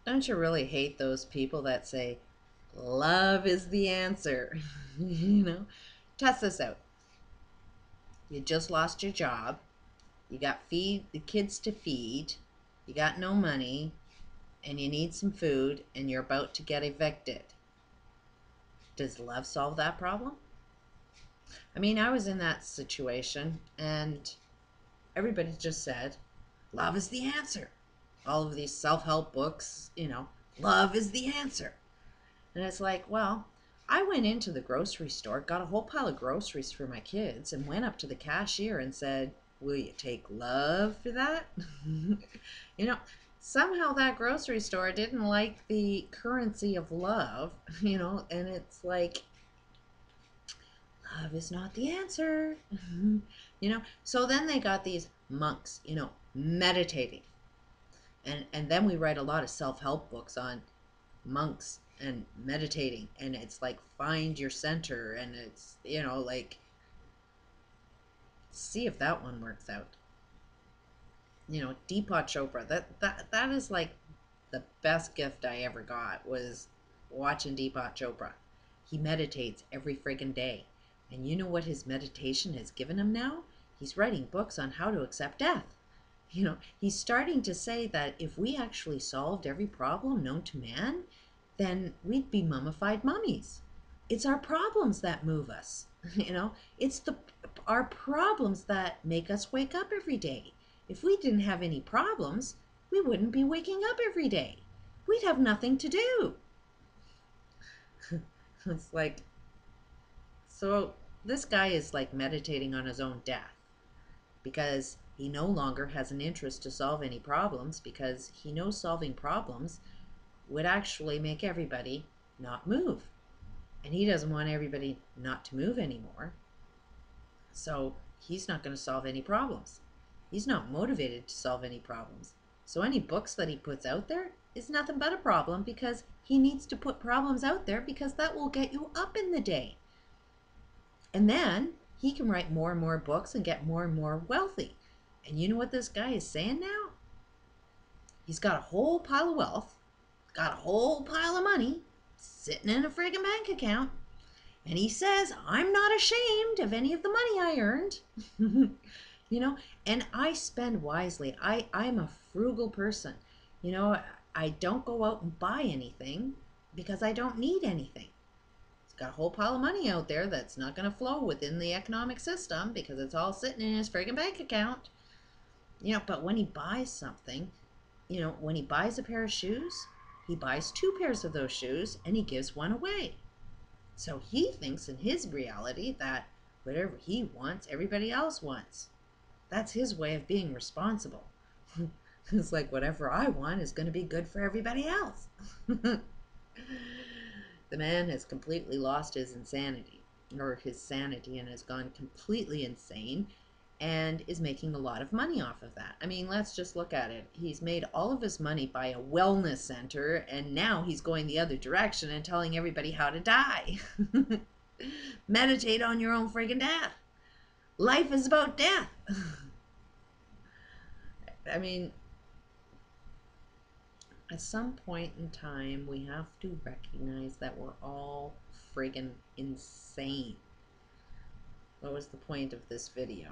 Don't you really hate those people that say, love is the answer? You know? Test this out. You just lost your job. You got the kids to feed. You got no money and you need some food and you're about to get evicted. Does love solve that problem? I mean, I was in that situation and everybody just said, love is the answer. All of these self-help books, love is the answer. And it's like, well, I went into the grocery store, got a whole pile of groceries for my kids, and went up to the cashier and said, will you take love for that? you know, Somehow that grocery store didn't like the currency of love, and it's like, love is not the answer. So then they got these monks, meditating. And then we write a lot of self-help books on monks and meditating, and it's like find your center, and it's like, see if that one works out. Deepak Chopra, that is like the best gift I ever got, was watching Deepak Chopra. He meditates every friggin' day, and you know what his meditation has given him now? He's writing books on how to accept death. He's starting to say that if we actually solved every problem known to man, then we'd be mummified mummies. It's our problems that move us. It's our problems that make us wake up every day. If we didn't have any problems, we wouldn't be waking up every day. We'd have nothing to do. It's like, so this guy is like meditating on his own death because he no longer has an interest to solve any problems, because he knows solving problems would actually make everybody not move. And he doesn't want everybody not to move anymore. So he's not going to solve any problems. He's not motivated to solve any problems. So any books that he puts out there is nothing but a problem, because he needs to put problems out there because that will get you up in the day. And then he can write more and more books and get more and more wealthy. And you know what this guy is saying now? He's got a whole pile of wealth, got a whole pile of money sitting in a friggin' bank account. And he says, I'm not ashamed of any of the money I earned. And I spend wisely. I'm a frugal person. I don't go out and buy anything because I don't need anything. He's got a whole pile of money out there that's not going to flow within the economic system because it's all sitting in his friggin' bank account. But when he buys something, when he buys a pair of shoes, he buys 2 pairs of those shoes and he gives one away. So he thinks in his reality that whatever he wants, everybody else wants. That's his way of being responsible. It's like, whatever I want is going to be good for everybody else. The man has completely lost his insanity, or his sanity, and has gone completely insane, and is making a lot of money off of that. I mean, let's just look at it. He's made all of his money by a wellness center, and now he's going the other direction and telling everybody how to die. Meditate on your own friggin' death. Life is about death. I mean, at some point in time, we have to recognize that we're all friggin' insane. What was the point of this video?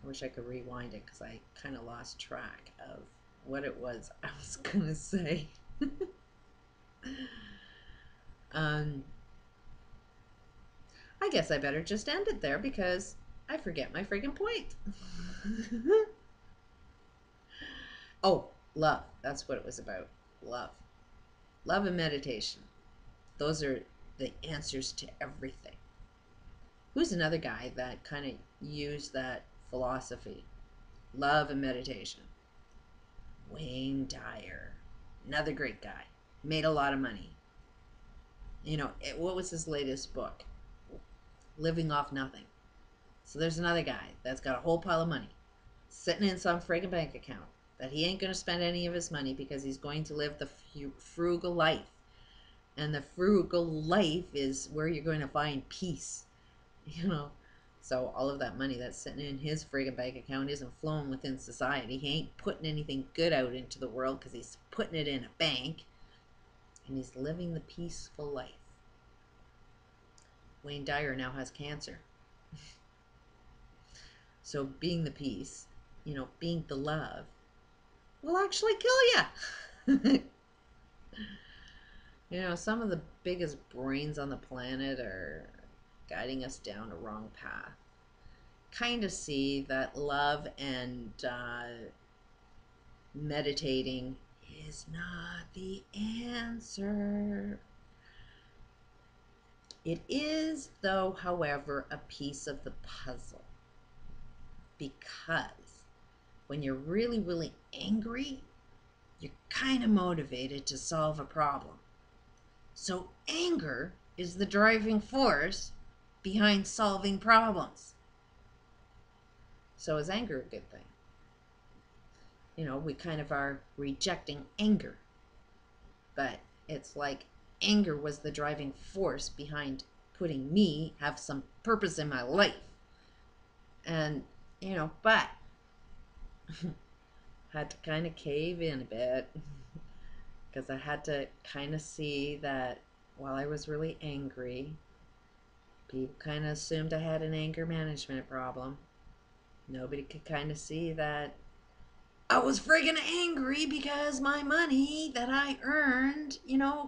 I wish I could rewind it because I kind of lost track of what it was I was going to say. I guess I better just end it there because I forget my friggin' point. Oh, love. That's what it was about. Love. Love and meditation. Those are the answers to everything. Who's another guy that kind of used that philosophy? Love and meditation. Wayne Dyer. Another great guy. Made a lot of money. What was his latest book? Living Off Nothing. So there's another guy that's got a whole pile of money sitting in some friggin' bank account that he ain't going to spend any of his money because he's going to live the frugal life. And the frugal life is where you're going to find peace. So all of that money that's sitting in his friggin' bank account isn't flowing within society. He ain't putting anything good out into the world because he's putting it in a bank. And he's living the peaceful life. Wayne Dyer now has cancer. So being the peace, being the love, will actually kill you. Some of the biggest brains on the planet are guiding us down a wrong path. Kind of see that love and meditating is not the answer. It is, though, however, a piece of the puzzle. Because when you're really, really angry, you're kind of motivated to solve a problem. So anger is the driving force behind solving problems. So is anger a good thing? We kind of are rejecting anger. But it's like anger was the driving force behind putting me have some purpose in my life. And, but had to kind of cave in a bit because I had to kind of see that while I was really angry, people kind of assumed I had an anger management problem. Nobody could kind of see that I was friggin' angry because my money that I earned,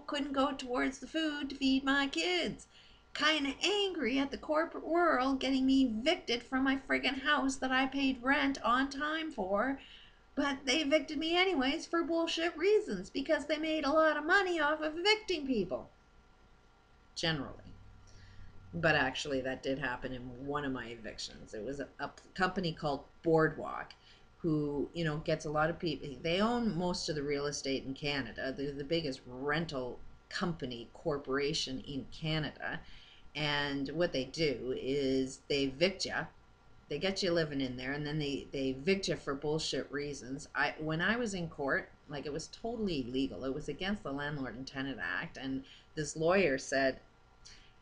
couldn't go towards the food to feed my kids. Kind of angry at the corporate world getting me evicted from my friggin' house that I paid rent on time for. But they evicted me anyways for bullshit reasons because they made a lot of money off of evicting people. Generally. But actually that did happen in one of my evictions. It was a company called Boardwalk who, gets a lot of people. They own most of the real estate in Canada. They're the biggest rental company corporation in Canada. And what they do is they evict you. They get you living in there, and then they evict you for bullshit reasons. When I was in court, it was totally illegal. It was against the Landlord and Tenant Act, and this lawyer said,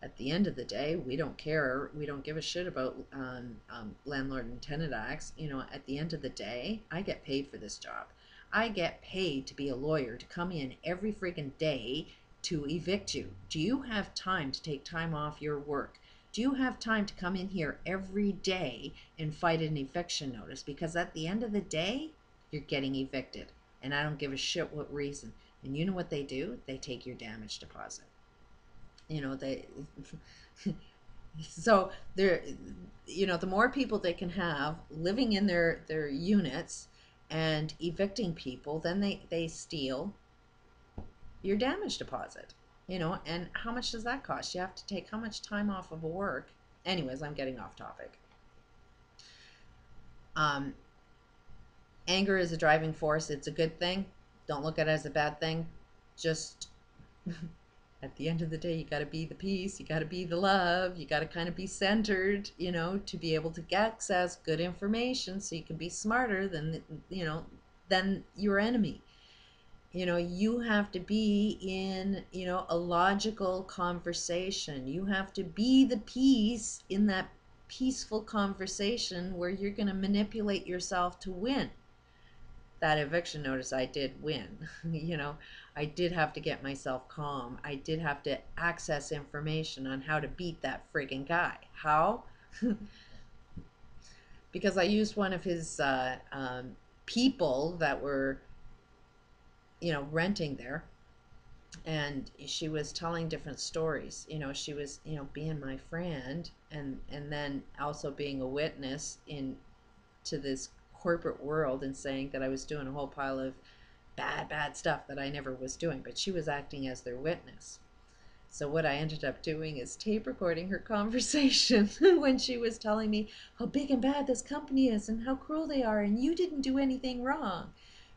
at the end of the day, we don't care. We don't give a shit about Landlord and Tenant Acts. At the end of the day, I get paid for this job. I get paid to be a lawyer, to come in every freaking day to evict you. Do you have time to take time off your work? Do you have time to come in here every day and fight an eviction notice? Because at the end of the day, you're getting evicted. And I don't give a shit what reason. And you know what they do? They take your damage deposit. So they're, the more people they can have living in their units and evicting people, then they steal your damage deposit. And how much does that cost? You have to take how much time off of work? Anyways, I'm getting off topic. Anger is a driving force. It's a good thing. Don't look at it as a bad thing. Just at the end of the day, you got to be the peace. You got to be the love. You got to kind of be centered, to be able to access good information so you can be smarter than your enemy. You have to be in, a logical conversation. You have to be the peace in that peaceful conversation where you're going to manipulate yourself to win. That eviction notice, I did win. I did have to get myself calm. I did have to access information on how to beat that friggin' guy. How? Because I used one of his people that were renting there, and she was telling different stories. She was being my friend and then also being a witness to this corporate world and saying that I was doing a whole pile of bad stuff that I never was doing, but she was acting as their witness. So what I ended up doing is tape recording her conversation when she was telling me how big and bad this company is and how cruel they are and you didn't do anything wrong.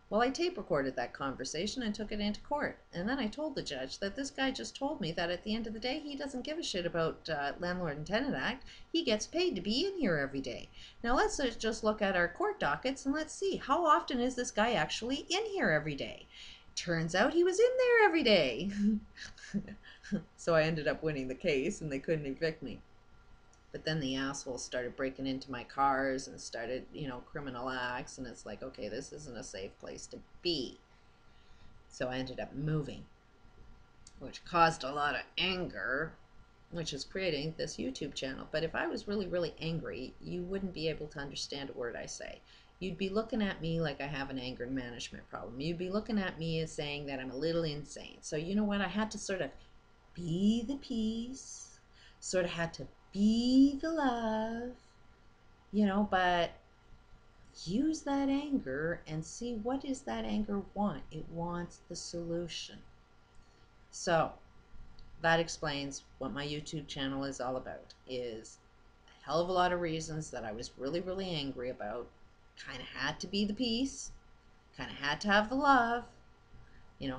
Well, I tape recorded that conversation and took it into court. And then I told the judge that this guy just told me that at the end of the day, he doesn't give a shit about Landlord and Tenant Act. He gets paid to be in here every day. Now let's just look at our court dockets and let's see, how often is this guy actually in here every day? Turns out he was in there every day. So I ended up winning the case and they couldn't evict me. But then the assholes started breaking into my cars and started, criminal acts. And it's like, okay, this isn't a safe place to be. So I ended up moving, which caused a lot of anger, which is creating this YouTube channel. But if I was really, really angry, you wouldn't be able to understand a word I say. You'd be looking at me like I have an anger management problem. You'd be looking at me as saying that I'm a little insane. So you know what? I had to sort of be the peace, sort of had to be the love, but use that anger and see, what does that anger want? It wants the solution. So that explains what my YouTube channel is all about. Is a hell of a lot of reasons that I was really, really angry about. Kind of had to be the peace, kind of had to have the love,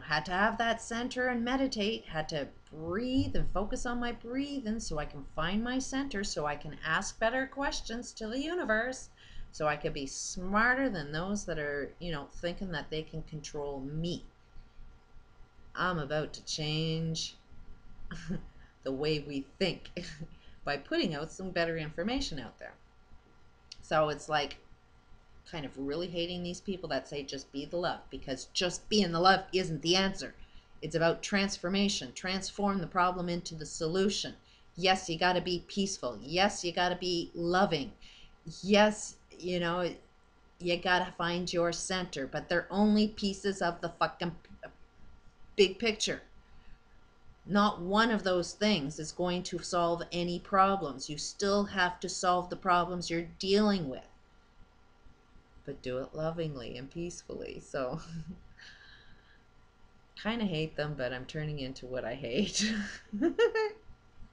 had to have that center and meditate, had to breathe and focus on my breathing so I can find my center, so I can ask better questions to the universe, so I could be smarter than those that are, thinking that they can control me. I'm about to change the way we think by putting out some better information out there. So it's like kind of really hating these people that say just be the love, because just being the love isn't the answer. It's about transformation. Transform the problem into the solution. Yes, you got to be peaceful. Yes, you got to be loving. Yes, you got to find your center, but they're only pieces of the fucking big picture. Not one of those things is going to solve any problems. You still have to solve the problems you're dealing with, but do it lovingly and peacefully. So kind of hate them, but I'm turning into what I hate.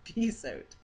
Peace out.